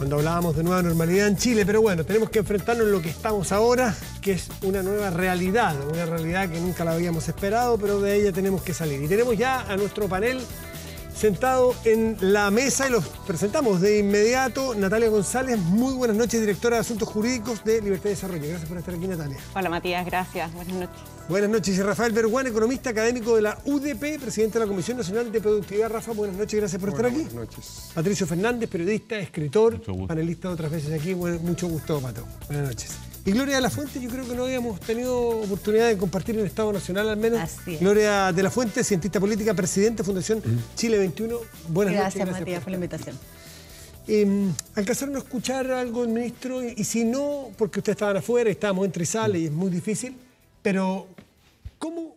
cuando hablábamos de nueva normalidad en Chile, pero bueno, tenemos que enfrentarnos en lo que estamos ahora, que es una nueva realidad, una realidad que nunca la habíamos esperado, pero de ella tenemos que salir. Y tenemos ya a nuestro panel sentado en la mesa y los presentamos de inmediato. Natalia González, muy buenas noches, directora de Asuntos Jurídicos de Libertad y Desarrollo. Gracias por estar aquí, Natalia. Hola, Matías, gracias. Buenas noches. Buenas noches. Y Rafael Berguán, economista académico de la UDP, presidente de la Comisión Nacional de Productividad. Rafa, buenas noches, gracias por estar aquí. Buenas noches. Patricio Fernández, periodista, escritor, panelista otras veces aquí. Mucho gusto, Pato. Buenas noches. Y Gloria de la Fuente, yo creo que no habíamos tenido oportunidad de compartir en el Estado Nacional al menos. Así es. Gloria de la Fuente, cientista política, presidente, Fundación Chile 21. Buenas noches. Gracias, Matías, por la invitación. ¿Alcanzaron a escuchar algo del ministro? Y si no, porque ustedes estaban afuera y estábamos entre y sale y es muy difícil, pero ¿cómo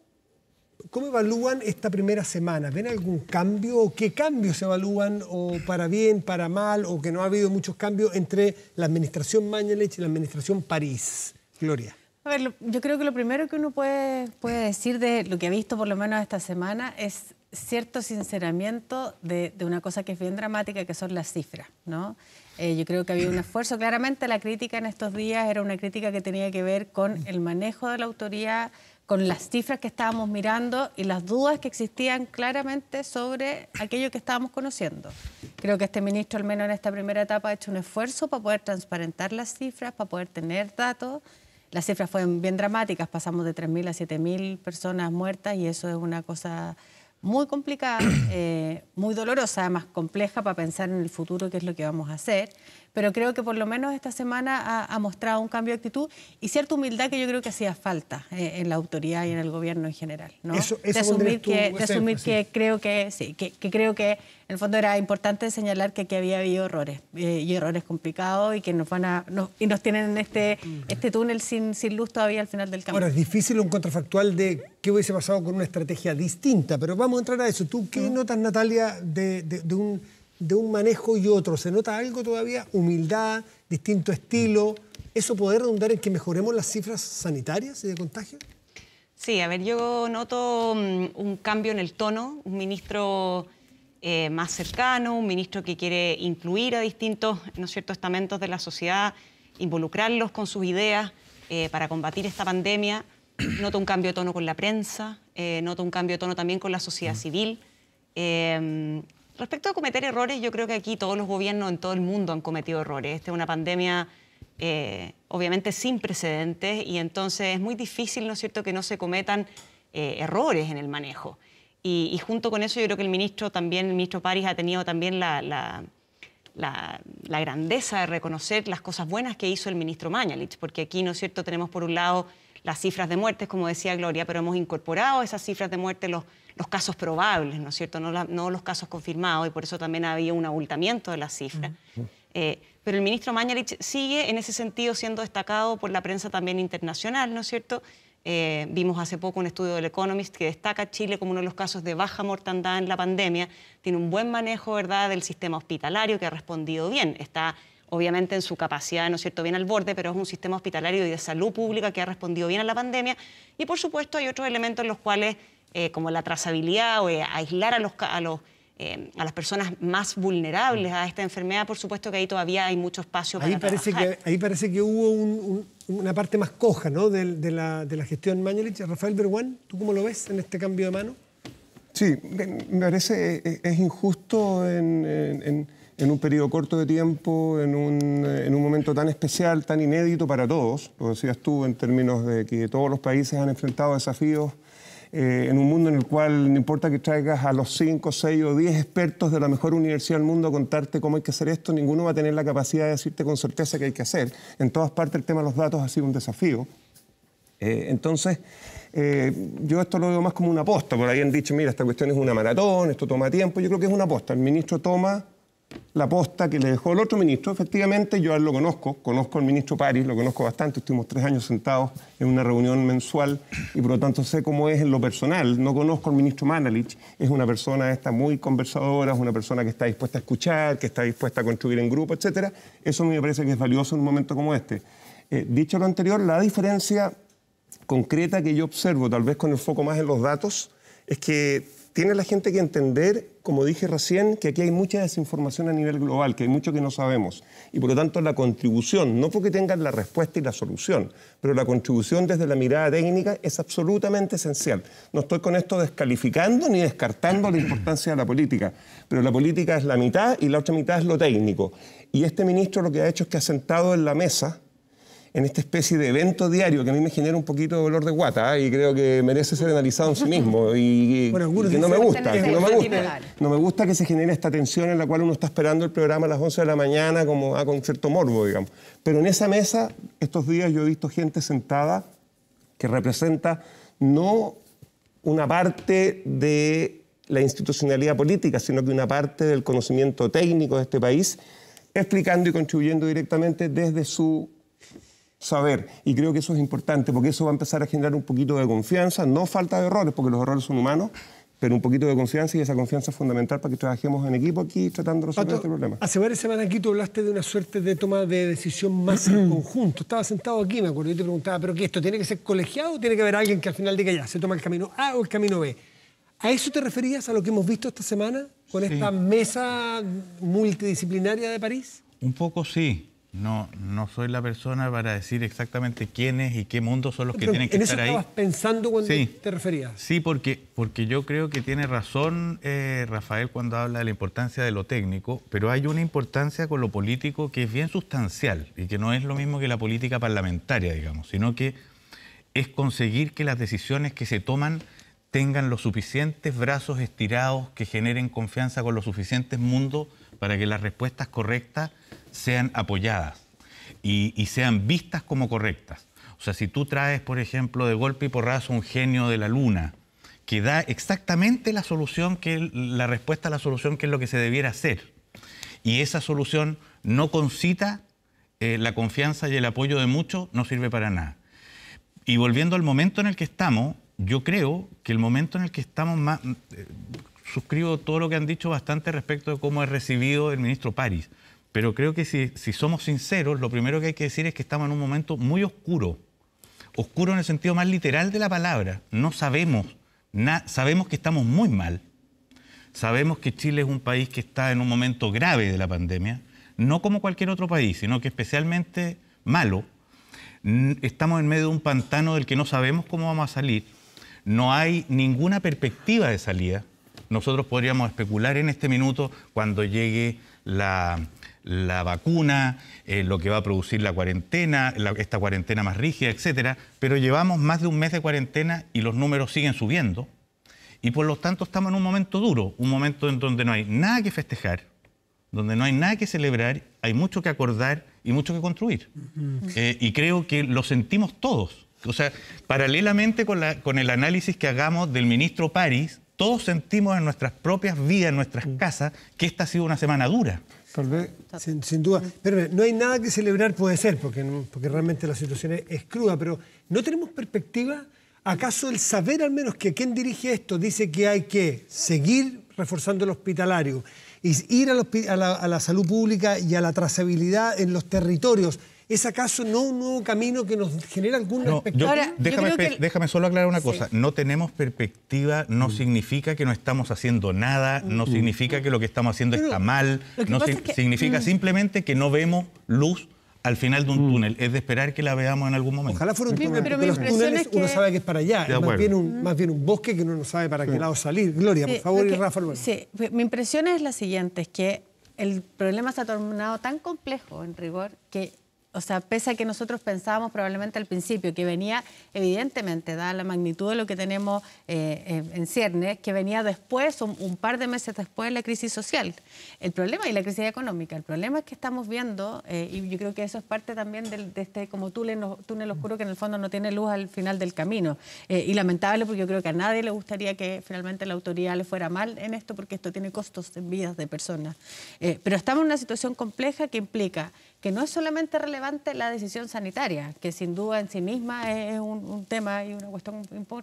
evalúan esta primera semana? ¿Ven algún cambio? ¿O qué cambios se evalúan? ¿O para bien, para mal? ¿O que no ha habido muchos cambios entre la administración Mañalich y la administración París? Gloria. A ver, yo creo que lo primero que uno puede decir de lo que ha visto por lo menos esta semana es cierto sinceramiento de una cosa que es bien dramática, que son las cifras, ¿no? Yo creo que había un esfuerzo. Claramente la crítica en estos días era una crítica que tenía que ver con el manejo de la autoridad, con las cifras que estábamos mirando y las dudas que existían claramente sobre aquello que estábamos conociendo. Creo que este ministro, al menos en esta primera etapa, ha hecho un esfuerzo para poder transparentar las cifras, para poder tener datos. Las cifras fueron bien dramáticas, pasamos de 3.000 a 7.000 personas muertas y eso es una cosa muy complicada, muy dolorosa, además compleja para pensar en el futuro qué es lo que vamos a hacer. Pero creo que por lo menos esta semana ha mostrado un cambio de actitud y cierta humildad que yo creo que hacía falta en la autoridad y en el gobierno en general, ¿no? De asumir que creo que sí, que creo que en el fondo era importante señalar que aquí había habido errores y errores complicados y que nos tienen en este túnel sin luz todavía al final del camino. Ahora, es difícil un contrafactual de qué hubiese pasado con una estrategia distinta, pero vamos a entrar a eso. ¿Tú qué notas, Natalia, de un manejo y otro? ¿Se nota algo todavía? ¿Humildad? ¿Distinto estilo? ¿Eso puede redundar en que mejoremos las cifras sanitarias y de contagio? Sí, a ver, yo noto un cambio en el tono, un ministro más cercano, un ministro que quiere incluir a distintos, ¿no es cierto?, estamentos de la sociedad, involucrarlos con sus ideas para combatir esta pandemia. Noto un cambio de tono con la prensa, noto un cambio de tono también con la sociedad civil. Respecto a cometer errores, yo creo que aquí todos los gobiernos en todo el mundo han cometido errores. Esta es una pandemia obviamente sin precedentes y entonces es muy difícil, ¿no es cierto?, que no se cometan errores en el manejo. Y junto con eso yo creo que el ministro París ha tenido también la grandeza de reconocer las cosas buenas que hizo el ministro Mañalich, porque aquí, ¿no es cierto?, tenemos por un lado las cifras de muertes, como decía Gloria, pero hemos incorporado esas cifras de muerte los casos probables, ¿no es cierto?, no los casos confirmados, y por eso también había un abultamiento de las cifras. Pero el ministro Mañalich sigue en ese sentido siendo destacado por la prensa también internacional, ¿no es cierto? Vimos hace poco un estudio del Economist que destaca a Chile como uno de los casos de baja mortandad en la pandemia. Tiene un buen manejo, ¿verdad?, del sistema hospitalario que ha respondido bien. Está obviamente en su capacidad, ¿no es cierto?, bien al borde, pero es un sistema hospitalario y de salud pública que ha respondido bien a la pandemia. Y por supuesto hay otros elementos en los cuales, como la trazabilidad o aislar a las personas más vulnerables a esta enfermedad, por supuesto que ahí todavía hay mucho espacio para trabajar. Ahí parece que hubo una parte más coja, ¿no?, de la gestión Mañalich. Rafael Berguán, ¿tú cómo lo ves en este cambio de mano? Sí, me parece es injusto en un periodo corto de tiempo, en un momento tan especial, tan inédito para todos. Lo decías tú en términos de que todos los países han enfrentado desafíos en un mundo en el cual no importa que traigas a los 5, 6 o 10 expertos de la mejor universidad del mundo a contarte cómo hay que hacer esto, ninguno va a tener la capacidad de decirte con certeza qué hay que hacer. En todas partes el tema de los datos ha sido un desafío. Entonces, yo esto lo veo más como una aposta. Por ahí han dicho, mira, esta cuestión es una maratón, esto toma tiempo. Yo creo que es una aposta. El ministro toma la posta que le dejó el otro ministro. Efectivamente, yo a él lo conozco al ministro París, lo conozco bastante, estuvimos 3 años sentados en una reunión mensual y por lo tanto sé cómo es en lo personal. No conozco al ministro Mañalich, es una persona muy conversadora, es una persona que está dispuesta a escuchar, que está dispuesta a construir en grupo, etc. Eso me parece que es valioso en un momento como este. Dicho lo anterior, la diferencia concreta que yo observo, tal vez con el foco más en los datos, es que tiene la gente que entender, como dije recién, que aquí hay mucha desinformación a nivel global, que hay mucho que no sabemos. Y por lo tanto la contribución, no porque tengan la respuesta y la solución, pero la contribución desde la mirada técnica es absolutamente esencial. No estoy con esto descalificando ni descartando la importancia de la política, pero la política es la mitad y la otra mitad es lo técnico. Y este ministro lo que ha hecho es que ha sentado en la mesa, en esta especie de evento diario que a mí me genera un poquito de dolor de guata, y creo que merece ser analizado en sí mismo y Bueno, que no me gusta, no me gusta que se genere esta tensión en la cual uno está esperando el programa a las 11 de la mañana como con cierto morbo, digamos. Pero en esa mesa, estos días yo he visto gente sentada que representa no una parte de la institucionalidad política, sino que una parte del conocimiento técnico de este país, explicando y contribuyendo directamente desde su saber. Y creo que eso es importante, porque eso va a empezar a generar un poquito de confianza, no falta de errores, porque los errores son humanos, pero un poquito de confianza, y esa confianza es fundamental para que trabajemos en equipo aquí tratando de resolver este problema. Hace varias semanas aquí tú hablaste de una suerte de toma de decisión más en conjunto. Estaba sentado aquí, me acuerdo, y te preguntaba, ¿pero qué esto tiene que ser colegiado o tiene que haber alguien que al final diga ya, se toma el camino A o el camino B? ¿A eso te referías, a lo que hemos visto esta semana con esta mesa multidisciplinaria de París? Un poco sí. No soy la persona para decir exactamente quiénes y qué mundos son los que tienen que estar ahí. ¿En eso estabas pensando cuando te referías? Sí, porque yo creo que tiene razón Rafael cuando habla de la importancia de lo técnico, pero hay una importancia con lo político que es bien sustancial y que no es lo mismo que la política parlamentaria, digamos, sino que es conseguir que las decisiones que se toman tengan los suficientes brazos estirados, que generen confianza con los suficientes mundos para que las respuestas correctas sean apoyadas y sean vistas como correctas. O sea, si tú traes, por ejemplo, de golpe y porrazo un genio de la luna que da exactamente la solución, la respuesta a la solución que es lo que se debiera hacer, y esa solución no concita la confianza y el apoyo de muchos, no sirve para nada. Y volviendo al momento en el que estamos, yo creo que el momento en el que estamos suscribo todo lo que han dicho bastante respecto de cómo es recibido el ministro París. Pero creo que si somos sinceros, lo primero que hay que decir es que estamos en un momento muy oscuro. Oscuro en el sentido más literal de la palabra. No sabemos, sabemos que estamos muy mal. Sabemos que Chile es un país que está en un momento grave de la pandemia. No como cualquier otro país, sino que especialmente malo. Estamos en medio de un pantano del que no sabemos cómo vamos a salir. No hay ninguna perspectiva de salida. Nosotros podríamos especular en este minuto cuando llegue la vacuna, lo que va a producir la cuarentena, esta cuarentena más rígida, etcétera, pero llevamos más de un mes de cuarentena y los números siguen subiendo y por lo tanto estamos en un momento duro, un momento en donde no hay nada que festejar, donde no hay nada que celebrar, hay mucho que acordar y mucho que construir. Y creo que lo sentimos todos. O sea, paralelamente con el análisis que hagamos del ministro París, todos sentimos en nuestras propias vidas, en nuestras casas, que esta ha sido una semana dura. Tal vez, sin duda. Pero no hay nada que celebrar, puede ser, porque realmente la situación es cruda, pero ¿no tenemos perspectiva? ¿Acaso el saber al menos que quien dirige esto dice que hay que seguir reforzando el hospitalario, y ir a la salud pública y a la trazabilidad en los territorios? ¿Es acaso no un nuevo camino que nos genera alguna expectativa? Déjame solo aclarar una cosa. No tenemos perspectiva, no significa que no estamos haciendo nada, no significa que lo que estamos haciendo está mal, significa simplemente que no vemos luz al final de un túnel. Es de esperar que la veamos en algún momento. Ojalá fuera un túnel, porque los túneles uno sabe que es para allá. Es más bien un bosque que uno no sabe para qué lado salir. Gloria, por favor, y Rafa. Sí, mi impresión es la siguiente, es que el problema se ha tornado tan complejo, en rigor, que... O sea, pese a que nosotros pensábamos probablemente al principio que venía, evidentemente, dada la magnitud de lo que tenemos en ciernes, que venía después, un par de meses después, la crisis social. El problema y la crisis económica. El problema es que estamos viendo, y yo creo que eso es parte también de este como túnel oscuro que en el fondo no tiene luz al final del camino. Y lamentable, porque yo creo que a nadie le gustaría que finalmente la autoridad le fuera mal en esto, porque esto tiene costos en vidas de personas. Pero estamos en una situación compleja que implica que no es solamente relevante relevante la decisión sanitaria, que sin duda en sí misma es un tema y una cuestión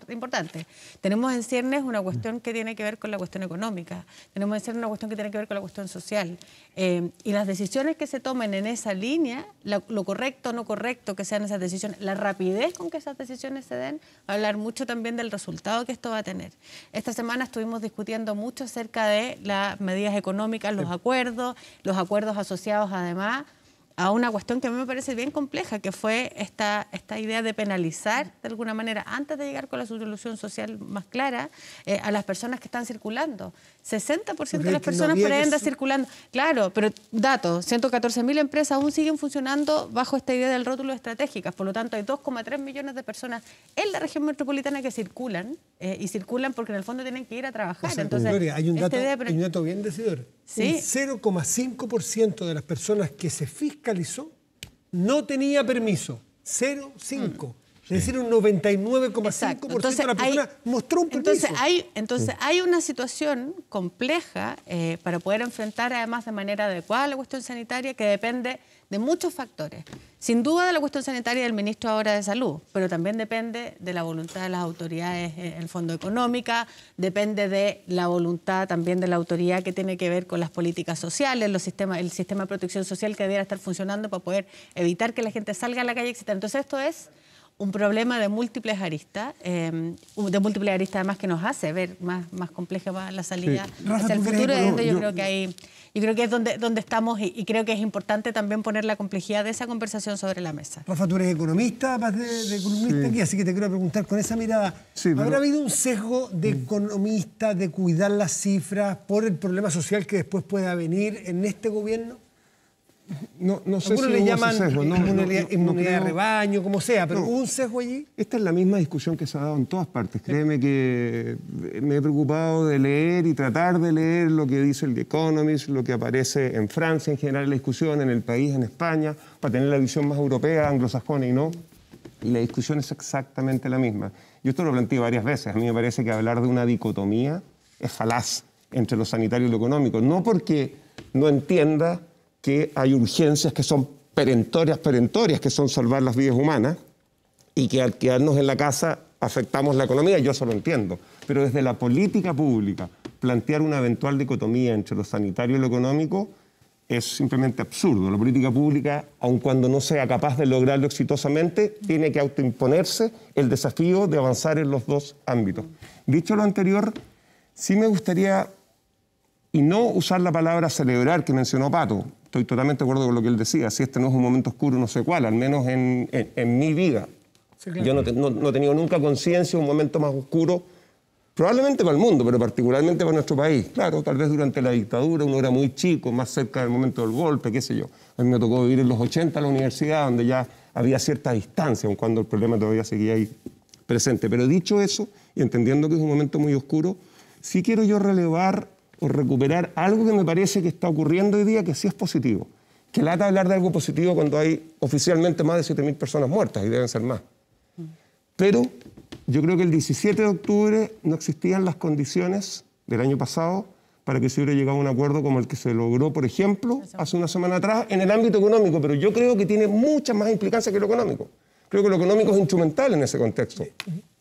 importante. Tenemos en ciernes una cuestión que tiene que ver con la cuestión económica, tenemos en ciernes una cuestión que tiene que ver con la cuestión social. Y las decisiones que se tomen en esa línea, lo correcto o no correcto que sean esas decisiones, la rapidez con que esas decisiones se den, va a hablar mucho también del resultado que esto va a tener. Esta semana estuvimos discutiendo mucho acerca de las medidas económicas, los acuerdos asociados además a una cuestión que a mí me parece bien compleja, que fue esta idea de penalizar de alguna manera, antes de llegar con la solución social más clara, a las personas que están circulando. 60% de las personas por ahí andan circulando. Claro, pero datos, 114.000 empresas aún siguen funcionando bajo esta idea del rótulo estratégicas. Por lo tanto, hay 2,3 millones de personas en la región metropolitana que circulan, y circulan porque en el fondo tienen que ir a trabajar. O sea, entonces, Gloria, hay un dato bien decidor. ¿Sí? Un 0,5% de las personas que se fiscalizó no tenía permiso. 0,5%. Es decir, un 99,5% de la persona mostró un permiso. Entonces hay una situación compleja para poder enfrentar además de manera adecuada la cuestión sanitaria que depende de muchos factores. Sin duda de la cuestión sanitaria del ministro ahora de Salud, pero también depende de la voluntad de las autoridades en el Fondo Económica, depende de la voluntad también de la autoridad que tiene que ver con las políticas sociales, el sistema de protección social que debiera estar funcionando para poder evitar que la gente salga a la calle, etc. Entonces esto es un problema de múltiples aristas, además que nos hace ver más compleja la salida hacia el futuro. Yo creo que es donde estamos y creo que es importante también poner la complejidad de esa conversación sobre la mesa. Rafa, tú eres economista, vas de columnista aquí, así que te quiero preguntar con esa mirada. ¿Habrá habido un sesgo de economista de cuidar las cifras por el problema social que después pueda venir en este gobierno? No sé si le llaman sesgo. inmunidad de rebaño, como sea, pero ¿hubo un sesgo allí? Esta es la misma discusión que se ha dado en todas partes. Créeme que me he preocupado de leer y tratar de leer lo que dice el The Economist, lo que aparece en Francia en general en la discusión, en el país, en España, para tener la visión más europea, anglosajona y no. Y la discusión es exactamente la misma. Yo esto lo planteé varias veces. A mí me parece que hablar de una dicotomía es falaz entre lo sanitario y lo económico. No porque no entienda que hay urgencias que son perentorias, que son salvar las vidas humanas, y que al quedarnos en la casa afectamos la economía, yo eso lo entiendo. Pero desde la política pública, plantear una eventual dicotomía entre lo sanitario y lo económico es simplemente absurdo. La política pública, aun cuando no sea capaz de lograrlo exitosamente, tiene que autoimponerse el desafío de avanzar en los dos ámbitos. Dicho lo anterior, sí me gustaría, y no usar la palabra celebrar que mencionó Pato. Estoy totalmente de acuerdo con lo que él decía. Si este no es un momento oscuro, no sé cuál, al menos en mi vida. Sí, claro. Yo no he tenido nunca conciencia de un momento más oscuro, probablemente para el mundo, pero particularmente para nuestro país. Claro, tal vez durante la dictadura uno era muy chico, más cerca del momento del golpe, qué sé yo. A mí me tocó vivir en los 80 en la universidad, donde ya había cierta distancia, aun cuando el problema todavía seguía ahí presente. Pero dicho eso, y entendiendo que es un momento muy oscuro, sí quiero yo relevar o recuperar algo que me parece que está ocurriendo hoy día que sí es positivo. Que lata hablar de algo positivo cuando hay oficialmente más de 7.000 personas muertas, y deben ser más. Pero yo creo que el 17 de octubre no existían las condiciones del año pasado para que se hubiera llegado a un acuerdo como el que se logró, por ejemplo, hace una semana atrás en el ámbito económico, pero yo creo que tiene muchas más implicancias que lo económico. Creo que lo económico es instrumental en ese contexto.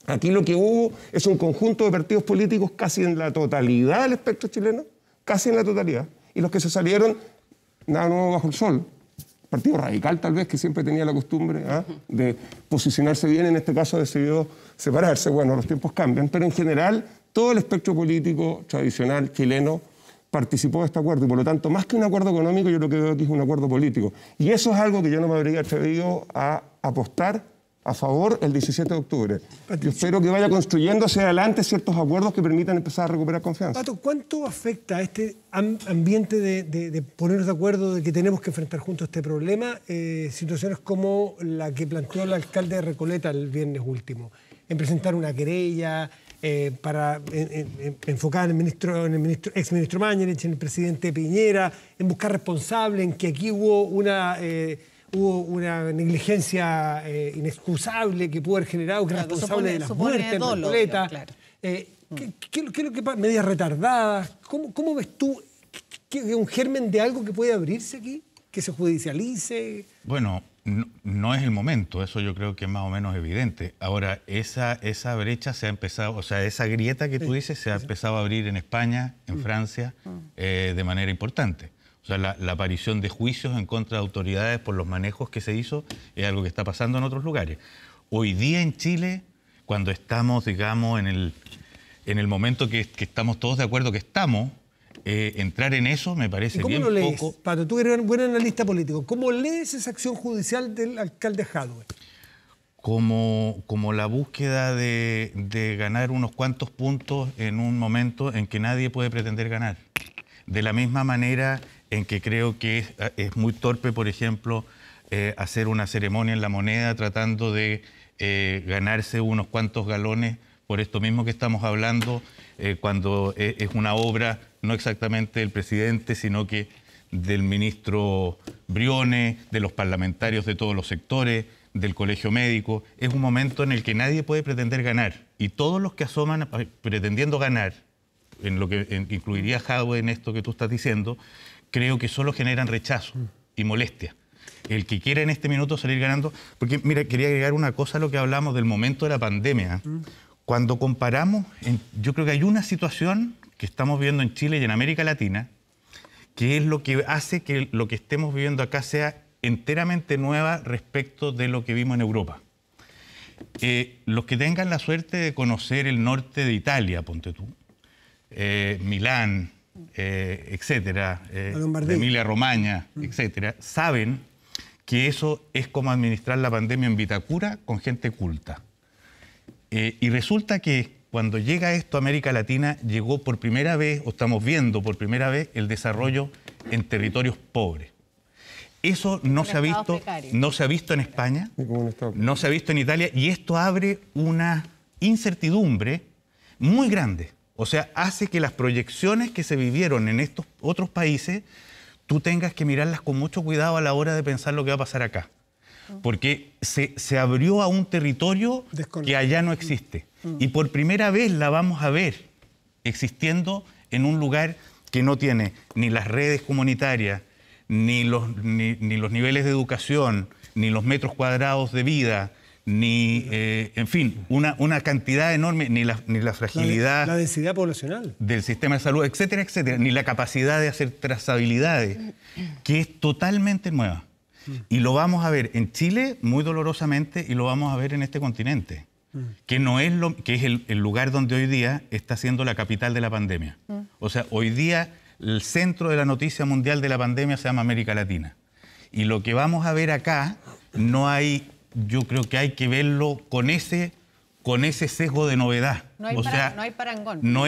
Aquí lo que hubo es un conjunto de partidos políticos casi en la totalidad del espectro chileno, casi en la totalidad, y los que se salieron, nada nuevo bajo el sol. Partido Radical tal vez, que siempre tenía la costumbre de posicionarse bien, en este caso decidió separarse. Bueno, los tiempos cambian, pero en general todo el espectro político tradicional chileno participó de este acuerdo, y por lo tanto, más que un acuerdo económico, yo lo que veo aquí es un acuerdo político. Y eso es algo que yo no me habría atrevido a apostar a favor el 17 de octubre. Yo espero que vaya construyendo hacia adelante ciertos acuerdos que permitan empezar a recuperar confianza. Pato, ¿cuánto afecta este ambiente de ponernos de acuerdo de que tenemos que enfrentar juntos este problema situaciones como la que planteó el alcalde de Recoleta el viernes último, en presentar una querella para enfocar en el exministro Mañalich, en el presidente Piñera, en buscar responsables, en que aquí hubo una negligencia inexcusable que pudo haber generado, que es responsable de las muertes en Recoleta. Claro. ¿Qué es lo que pasa? ¿Medidas retardadas? ¿Cómo ves tú que un germen de algo que puede abrirse aquí? que se judicialice? Bueno, no es el momento, eso yo creo que es más o menos evidente. Ahora, esa brecha se ha empezado, o sea, esa grieta que tú dices se ha empezado a abrir en España, en Francia, de manera importante. O sea, la aparición de juicios en contra de autoridades por los manejos que se hizo es algo que está pasando en otros lugares. Hoy día en Chile, cuando estamos, digamos, en el momento que estamos todos de acuerdo que estamos, entrar en eso me parece bien poco. ¿Cómo lo lees, Pato? Tú eres un buen analista político. ¿Cómo lees esa acción judicial del alcalde Jadwe? Como la búsqueda de ganar unos cuantos puntos en un momento en que nadie puede pretender ganar. De la misma manera en que creo que es muy torpe, por ejemplo, hacer una ceremonia en La Moneda tratando de ganarse unos cuantos galones por esto mismo que estamos hablando, cuando es una obra no exactamente del presidente, sino que del ministro Briones, de los parlamentarios de todos los sectores, del colegio médico. Es un momento en el que nadie puede pretender ganar. Y todos los que asoman pretendiendo ganar, en lo que incluiría Jadwe en esto que tú estás diciendo, creo que solo generan rechazo y molestia. El que quiera en este minuto salir ganando... Porque, mira, quería agregar una cosa a lo que hablamos del momento de la pandemia. Cuando comparamos, yo creo que hay una situación que estamos viviendo en Chile y en América Latina, que es lo que hace que lo que estemos viviendo acá sea enteramente nueva respecto de lo que vimos en Europa. Los que tengan la suerte de conocer el norte de Italia, ponte tú, Milán, etcétera, Emilia-Romagna, etcétera, saben que eso es como administrar la pandemia en Vitacura con gente culta. Y resulta que cuando llega esto a América Latina, llegó por primera vez, o estamos viendo por primera vez, el desarrollo en territorios pobres. Eso no se ha visto en España, no se ha visto en Italia, y esto abre una incertidumbre muy grande. O sea, hace que las proyecciones que se vivieron en estos otros países, tú tengas que mirarlas con mucho cuidado a la hora de pensar lo que va a pasar acá. Porque se abrió a un territorio que allá no existe. Y por primera vez la vamos a ver existiendo en un lugar que no tiene ni las redes comunitarias, ni los niveles de educación, ni los metros cuadrados de vida, ni, en fin, una cantidad enorme, ni la fragilidad... La densidad poblacional. Del sistema de salud, etcétera, etcétera, ni la capacidad de hacer trazabilidades, que es totalmente nueva. Y lo vamos a ver en Chile muy dolorosamente y lo vamos a ver en este continente, que no es que es el lugar donde hoy día está siendo la capital de la pandemia. O sea, hoy día el centro de la noticia mundial de la pandemia se llama América Latina. Y lo que vamos a ver acá, yo creo que hay que verlo con ese sesgo de novedad. No hay parangón. No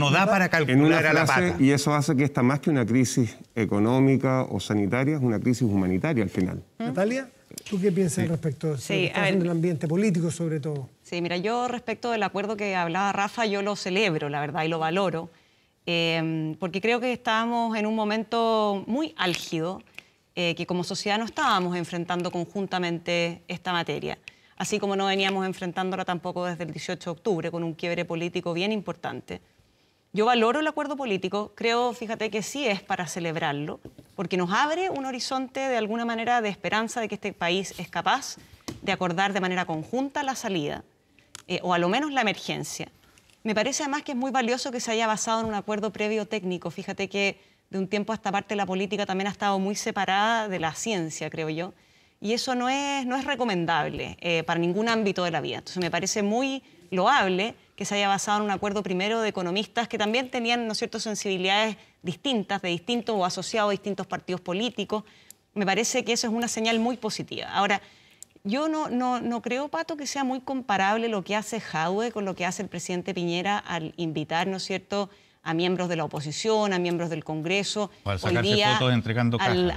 da para calcular a la pata. Y eso hace que esta, más que una crisis económica o sanitaria, es una crisis humanitaria al final. Natalia, ¿tú qué piensas respecto del ambiente político sobre todo? Sí, mira, yo respecto del acuerdo que hablaba Rafa, yo lo celebro, la verdad, y lo valoro, porque creo que estábamos en un momento muy álgido, que como sociedad no estábamos enfrentando conjuntamente esta materia, así como no veníamos enfrentándola tampoco desde el 18 de octubre, con un quiebre político bien importante. Yo valoro el acuerdo político, creo, fíjate, que sí es para celebrarlo, porque nos abre un horizonte de alguna manera de esperanza de que este país es capaz de acordar de manera conjunta la salida, o a lo menos la emergencia. Me parece además que es muy valioso que se haya basado en un acuerdo previo técnico. Fíjate que de un tiempo a esta parte la política también ha estado muy separada de la ciencia, creo yo, y eso no es recomendable para ningún ámbito de la vida. Entonces me parece muy loable que se haya basado en un acuerdo primero de economistas que también tenían, ¿no es cierto?, sensibilidades distintas, de distintos o asociados a distintos partidos políticos. Me parece que eso es una señal muy positiva. Ahora, yo no creo, Pato, que sea muy comparable lo que hace Jadwe con lo que hace el presidente Piñera al invitar, ¿no es cierto?, a miembros de la oposición, a miembros del Congreso. O al sacarse fotos entregando cajas.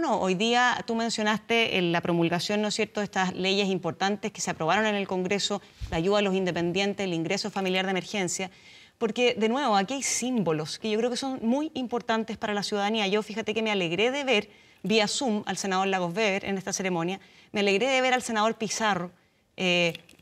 Hoy día tú mencionaste la promulgación, ¿no es cierto?, de estas leyes importantes que se aprobaron en el Congreso, la ayuda a los independientes, el ingreso familiar de emergencia, porque, de nuevo, aquí hay símbolos que yo creo que son muy importantes para la ciudadanía. Yo, fíjate que me alegré de ver vía Zoom al senador Lagos Weber en esta ceremonia, me alegré de ver al senador Pizarro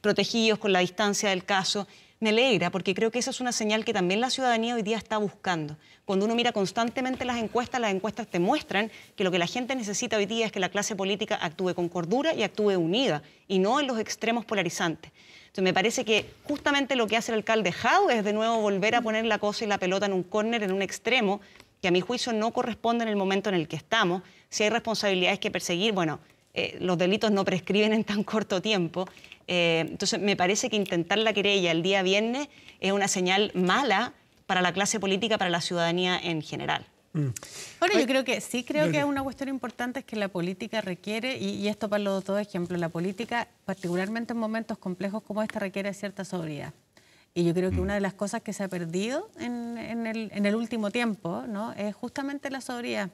protegidos con la distancia del caso. me alegra, porque creo que esa es una señal que también la ciudadanía hoy día está buscando. Cuando uno mira constantemente las encuestas te muestran que lo que la gente necesita hoy día es que la clase política actúe con cordura y actúe unida, y no en los extremos polarizantes. Entonces me parece que justamente lo que hace el alcalde Jadwe es de nuevo volver a poner la cosa y la pelota en un córner, en un extremo, que a mi juicio no corresponde en el momento en el que estamos. Si hay responsabilidades que perseguir, bueno, los delitos no prescriben en tan corto tiempo. Entonces, me parece que intentar la querella el día viernes es una señal mala para la clase política, para la ciudadanía en general. Ahora, yo creo que es una cuestión importante es que la política requiere, y esto para los dos ejemplos, la política, particularmente en momentos complejos como este, requiere cierta sobriedad. Y yo creo que una de las cosas que se ha perdido en el último tiempo, ¿no?, es justamente la sobriedad.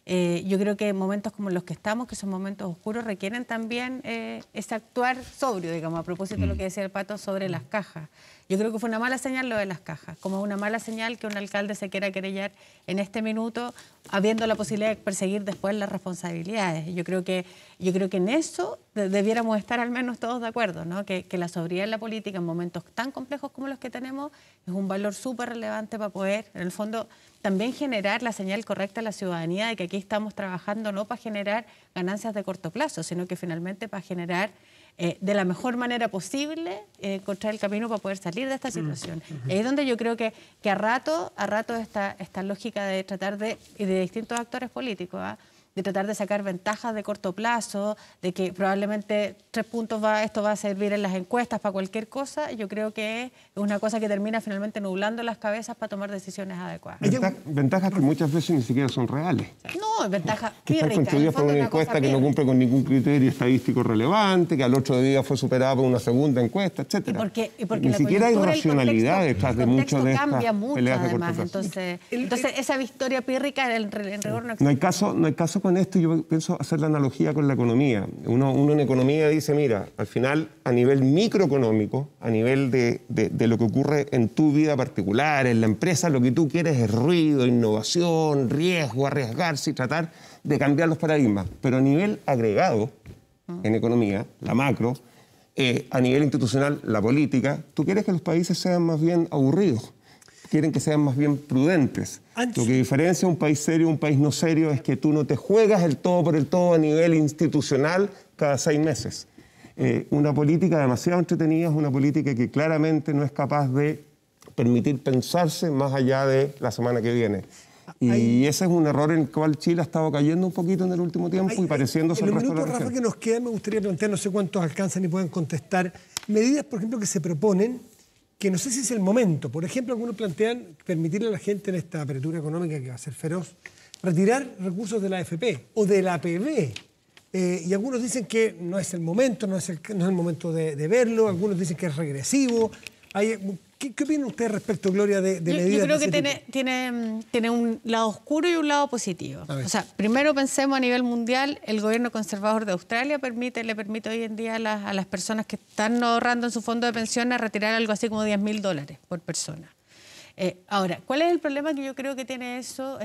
Yo creo que momentos como los que estamos, que son momentos oscuros, requieren también ese actuar sobrio, digamos, a propósito de lo que decía el Pato sobre las cajas. Yo creo que fue una mala señal lo de las cajas, como una mala señal que un alcalde se quiera querellar en este minuto, habiendo la posibilidad de perseguir después las responsabilidades. Yo creo que en eso debiéramos estar al menos todos de acuerdo, ¿no? Que la sobriedad en la política en momentos tan complejos como los que tenemos es un valor súper relevante para poder, en el fondo, también generar la señal correcta a la ciudadanía de que aquí estamos trabajando no para generar ganancias de corto plazo, sino que finalmente para generar de la mejor manera posible encontrar el camino para poder salir de esta situación. Ahí es donde yo creo que a rato esta lógica de tratar de distintos actores políticos, de tratar de sacar ventajas de corto plazo, de que probablemente 3 puntos esto va a servir en las encuestas para cualquier cosa, yo creo que es una cosa que termina finalmente nublando las cabezas para tomar decisiones adecuadas. Ventajas que muchas veces ni siquiera son reales. No, ventajas que están construidas por una encuesta que no cumple con ningún criterio estadístico relevante, que al otro día fue superada por una segunda encuesta, etc. Y porque ni siquiera hay racionalidad detrás de muchas de estas peleas de corto plazo. Entonces esa victoria pírrica en rigor no existe. No hay caso con esto. Yo pienso hacer la analogía con la economía. Uno en economía dice, mira, al final a nivel microeconómico, a nivel de lo que ocurre en tu vida particular, en la empresa, lo que tú quieres es ruido, innovación, riesgo, arriesgarse y tratar de cambiar los paradigmas. Pero a nivel agregado, en economía, la macro, a nivel institucional, la política, tú quieres que los países sean más bien aburridos. Quieren que sean más bien prudentes. Lo que diferencia un país serio de un país no serio es que tú no te juegas el todo por el todo a nivel institucional cada 6 meses. Una política demasiado entretenida es una política que claramente no es capaz de permitir pensarse más allá de la semana que viene. Y ese es un error en el cual Chile ha estado cayendo un poquito en el último tiempo y pareciéndose al resto de la región. Rafa, que nos queda, me gustaría plantear, no sé cuántos alcanzan y pueden contestar, medidas, por ejemplo, que se proponen que no sé si es el momento. Por ejemplo, algunos plantean permitirle a la gente en esta apertura económica que va a ser feroz, retirar recursos de la AFP o de la APB. Y algunos dicen que no es el momento, no es el momento de verlo, algunos dicen que es regresivo. ¿Qué opinan ustedes respecto, Gloria, de medidas? Yo creo de que tiene un lado oscuro y un lado positivo. O sea, primero pensemos a nivel mundial, el gobierno conservador de Australia le permite hoy en día a las personas que están ahorrando en su fondo de pensiones retirar algo así como $10.000 por persona. Ahora, ¿cuál es el problema que yo creo que tiene eso?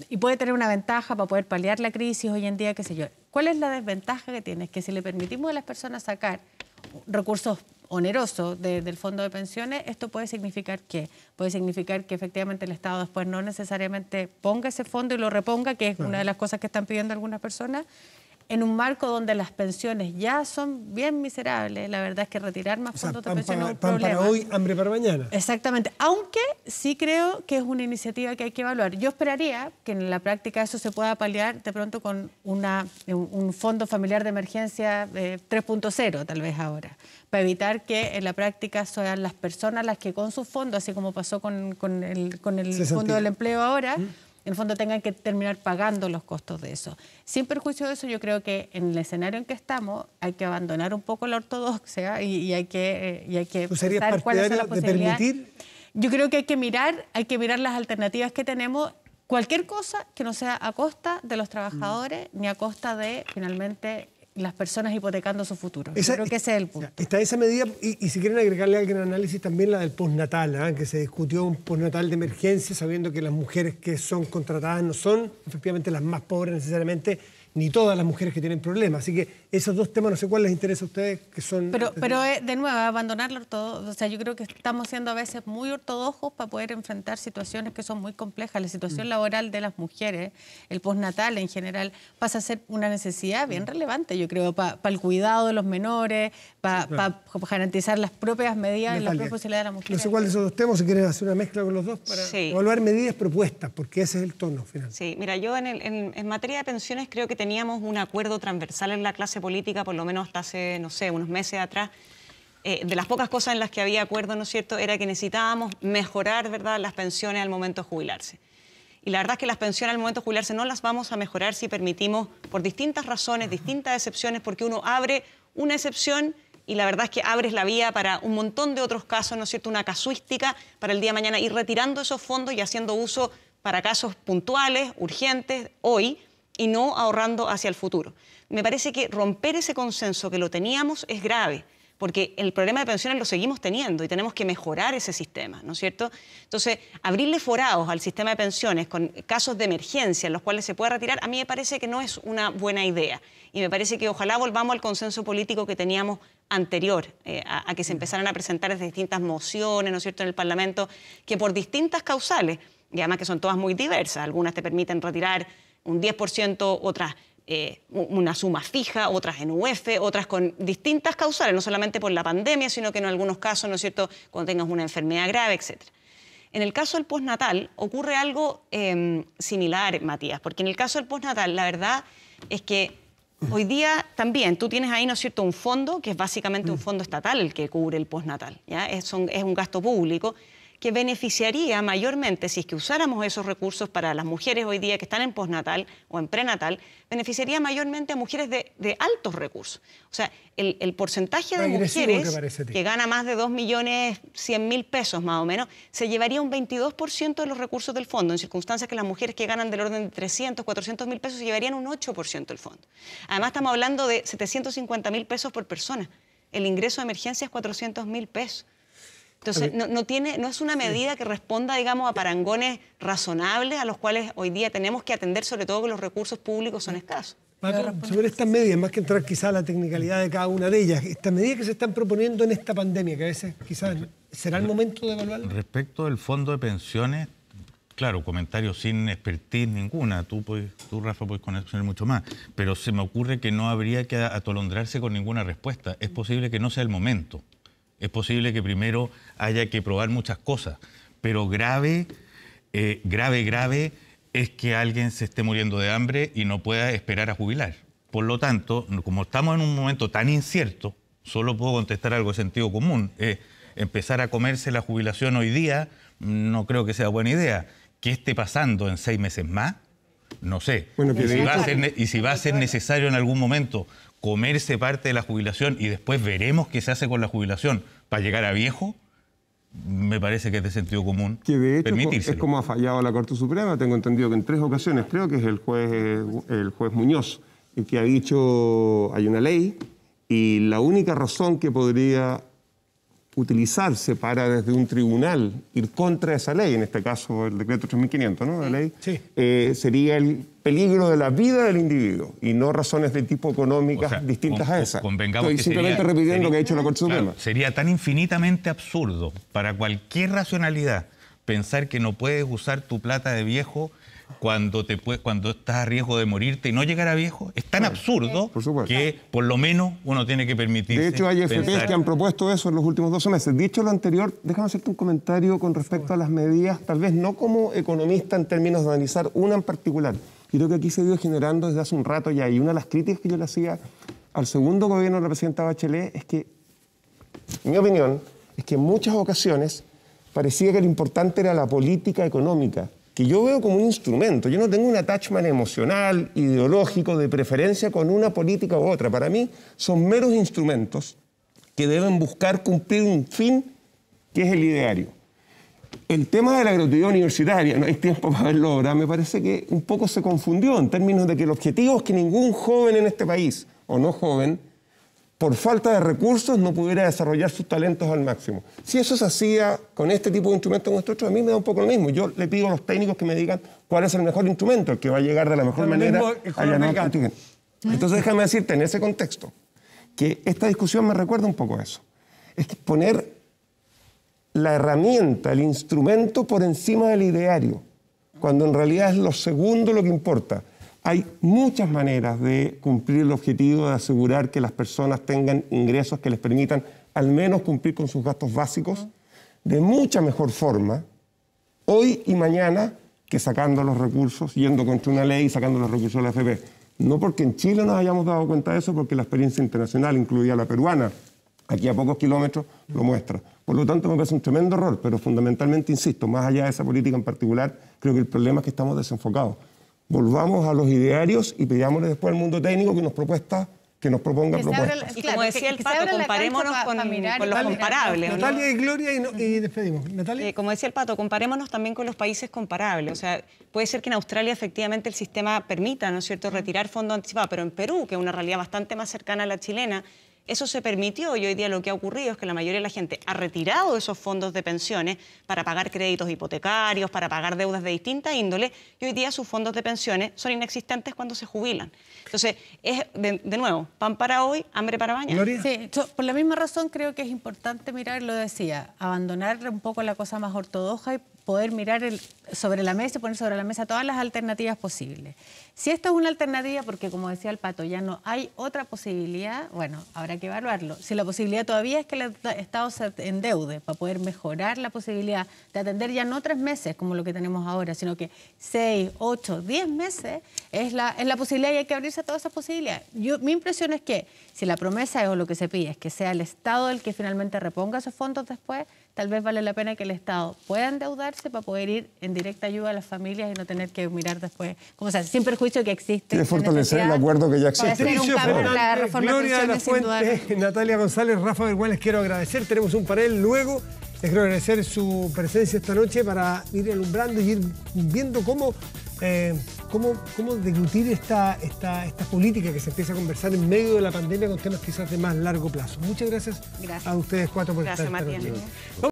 Y puede tener una ventaja para poder paliar la crisis hoy en día, qué sé yo. ¿Cuál es la desventaja que tiene? Es que si le permitimos a las personas sacar recursos onerosos del fondo de pensiones, esto puede significar que efectivamente el Estado después no necesariamente ponga ese fondo y lo reponga, que es una de las cosas que están pidiendo algunas personas, en un marco donde las pensiones ya son bien miserables. La verdad es que retirar más fondos de pensiones es un problema. Pan para hoy, hambre para mañana. Exactamente, aunque sí creo que es una iniciativa que hay que evaluar. Yo esperaría que en la práctica eso se pueda paliar de pronto con un fondo familiar de emergencia 3.0 tal vez ahora, para evitar que en la práctica sean las personas las que con sus fondos, así como pasó con el Fondo del Empleo ahora, en el fondo tengan que terminar pagando los costos de eso. Sin perjuicio de eso, yo creo que en el escenario en que estamos hay que abandonar un poco la ortodoxia y hay que pensar cuáles son las posibilidades. Yo creo que hay que mirar las alternativas que tenemos, cualquier cosa que no sea a costa de los trabajadores ni a costa de, finalmente, las personas hipotecando su futuro. Yo creo que ese es el punto. Está esa medida, y si quieren agregarle al gran análisis también la del postnatal, que se discutió un postnatal de emergencia, sabiendo que las mujeres que son contratadas no son efectivamente las más pobres necesariamente, ni todas las mujeres que tienen problemas. Así que esos dos temas, no sé cuál les interesa a ustedes, que son... Pero de nuevo, abandonar la ortodoxia. O sea, yo creo que estamos siendo a veces muy ortodoxos para poder enfrentar situaciones que son muy complejas. La situación laboral de las mujeres, el postnatal en general, pasa a ser una necesidad bien relevante, yo creo, para el cuidado de los menores, para garantizar las propias medidas y las propias posibilidades de las mujeres. No sé cuál de esos dos temas, si quieren hacer una mezcla con los dos, para evaluar medidas propuestas, porque ese es el tono final. Sí, mira, yo en materia de pensiones creo que teníamos un acuerdo transversal en la clase política, por lo menos hasta hace, no sé, unos meses atrás. De las pocas cosas en las que había acuerdo, ¿no es cierto?, era que necesitábamos mejorar, ¿verdad?, las pensiones al momento de jubilarse. Y la verdad es que las pensiones al momento de jubilarse no las vamos a mejorar si permitimos, por distintas razones, distintas excepciones, porque uno abre una excepción y la verdad es que abres la vía para un montón de otros casos, ¿no es cierto?, una casuística para el día de mañana, ir retirando esos fondos y haciendo uso para casos puntuales, urgentes, hoy, y no ahorrando hacia el futuro. Me parece que romper ese consenso que lo teníamos es grave, porque el problema de pensiones lo seguimos teniendo y tenemos que mejorar ese sistema, ¿no es cierto? Entonces, abrirle forados al sistema de pensiones con casos de emergencia en los cuales se pueda retirar, a mí me parece que no es una buena idea. Y me parece que ojalá volvamos al consenso político que teníamos anterior a que se empezaran a presentar desde distintas mociones, ¿no es cierto?, en el Parlamento, que por distintas causales, y además que son todas muy diversas, algunas te permiten retirar un 10%, otras una suma fija, otras en UF, otras con distintas causales, no solamente por la pandemia, sino que en algunos casos, ¿no es cierto?, cuando tengas una enfermedad grave, etc. En el caso del postnatal ocurre algo similar, Matías, porque en el caso del postnatal la verdad es que hoy día también tú tienes ahí, ¿no es cierto?, un fondo que es básicamente un fondo estatal el que cubre el postnatal, ¿ya? Es un gasto público que beneficiaría mayormente, si es que usáramos esos recursos para las mujeres hoy día que están en postnatal o en prenatal, beneficiaría mayormente a mujeres de altos recursos. O sea, el porcentaje de mujeres que gana más de 2.100.000 pesos más o menos, se llevaría un 22% de los recursos del fondo, en circunstancias que las mujeres que ganan del orden de 300, 400.000 pesos se llevarían un 8% del fondo. Además, estamos hablando de 750.000 pesos por persona. El ingreso de emergencia es 400.000 pesos. Entonces, no es una medida que responda, digamos, a parangones razonables a los cuales hoy día tenemos que atender, sobre todo que los recursos públicos son escasos. Paco, sobre estas medidas, más que entrar quizá a la tecnicalidad de cada una de ellas, estas medidas que se están proponiendo en esta pandemia, que a veces quizás será el momento de evaluarlas. Respecto del fondo de pensiones, claro, comentarios sin expertise ninguna, tú Rafa, puedes conocer mucho más, pero se me ocurre que no habría que atolondrarse con ninguna respuesta. Es posible que no sea el momento. Es posible que primero haya que probar muchas cosas, pero grave es que alguien se esté muriendo de hambre y no pueda esperar a jubilar. Por lo tanto, como estamos en un momento tan incierto, solo puedo contestar algo de sentido común. Empezar a comerse la jubilación hoy día no creo que sea buena idea. ¿Qué esté pasando en 6 meses más? No sé. Bueno, si va a ser necesario en algún momento comerse parte de la jubilación y después veremos qué se hace con la jubilación para llegar a viejo, me parece que es de sentido común. Que de hecho es como ha fallado la Corte Suprema. Tengo entendido que en 3 ocasiones, creo que es el juez Muñoz, el que ha dicho hay una ley y la única razón que podría utilizarse para desde un tribunal ir contra esa ley, en este caso el decreto 3.500, ¿no? La ley, sí. Sería el peligro de la vida del individuo y no razones de tipo económicas distintas a esas. Estoy simplemente repitiendo lo que ha dicho la Corte Suprema. Sería tan infinitamente absurdo para cualquier racionalidad pensar que no puedes usar tu plata de viejo cuando estás a riesgo de morirte y no llegar a viejo. Es tan absurdo que por lo menos uno tiene que permitirse. De hecho, hay FPs que han propuesto eso en los últimos 12 meses. Dicho lo anterior, déjame hacerte un comentario con respecto a las medidas, tal vez no como economista en términos de analizar una en particular. Creo que aquí se ha ido generando desde hace un rato ya, y una de las críticas que yo le hacía al segundo gobierno de la presidenta Bachelet es que, en mi opinión, es que en muchas ocasiones parecía que lo importante era la política económica, que yo veo como un instrumento. Yo no tengo un attachment emocional, ideológico, de preferencia con una política u otra. Para mí son meros instrumentos que deben buscar cumplir un fin que es el ideario. El tema de la gratuidad universitaria, no hay tiempo para verlo ahora, me parece que un poco se confundió en términos de que el objetivo es que ningún joven en este país, o no joven, por falta de recursos no pudiera desarrollar sus talentos al máximo. Si eso se hacía con este tipo de instrumentos nosotros, a mí me da un poco lo mismo. Yo le pido a los técnicos que me digan cuál es el mejor instrumento, el que va a llegar de la mejor manera a la contingente. Entonces déjame decirte en ese contexto que esta discusión me recuerda un poco a eso. Es que poner la herramienta, el instrumento por encima del ideario, cuando en realidad es lo segundo lo que importa. Hay muchas maneras de cumplir el objetivo de asegurar que las personas tengan ingresos que les permitan al menos cumplir con sus gastos básicos de mucha mejor forma, hoy y mañana, que sacando los recursos, yendo contra una ley y sacando los recursos de la AFP. No porque en Chile nos hayamos dado cuenta de eso, porque la experiencia internacional, incluida la peruana, aquí a pocos kilómetros, lo muestra. Por lo tanto, me parece un tremendo error, pero fundamentalmente, insisto, más allá de esa política en particular, creo que el problema es que estamos desenfocados. Volvamos a los idearios y pidámosle después al mundo técnico que nos proponga propuestas. Y como decía el Pato, comparémonos con los comparables. Natalia y Gloria y despedimos. Natalia. Como decía el Pato, comparémonos también con los países comparables. O sea, puede ser que en Australia efectivamente el sistema permita, ¿no es cierto?, retirar fondos anticipados, pero en Perú, que es una realidad bastante más cercana a la chilena, eso se permitió y hoy día lo que ha ocurrido es que la mayoría de la gente ha retirado esos fondos de pensiones para pagar créditos hipotecarios, para pagar deudas de distinta índole y hoy día sus fondos de pensiones son inexistentes cuando se jubilan. Entonces, es de nuevo, pan para hoy, hambre para mañana. Gloria. Sí, yo, por la misma razón creo que es importante mirar, lo decía, abandonar un poco la cosa más ortodoxa y poder mirar sobre la mesa y poner sobre la mesa todas las alternativas posibles. Si esto es una alternativa, porque como decía el Pato, ya no hay otra posibilidad, bueno, habrá que evaluarlo. Si la posibilidad todavía es que el Estado se endeude para poder mejorar la posibilidad de atender ya no 3 meses como lo que tenemos ahora, sino que 6, 8, 10 meses, es la posibilidad y hay que abrirse a todas esas posibilidades. Mi impresión es que si la promesa es o lo que se pide es que sea el Estado el que finalmente reponga esos fondos después, tal vez vale la pena que el Estado pueda endeudarse para poder ir en directa ayuda a las familias y no tener que mirar después, como sea, sin perjuicio que existe. De fortalecer el acuerdo que ya existe. Hacer un cambio en la reforma Gloria de la Fuente, Natalia González, Rafa Vergüenz, les quiero agradecer. Tenemos un panel luego. Les quiero agradecer su presencia esta noche para ir alumbrando y ir viendo cómo deglutir esta política que se empieza a conversar en medio de la pandemia con temas quizás de más largo plazo. Muchas gracias. A ustedes 4 por estar esta noche.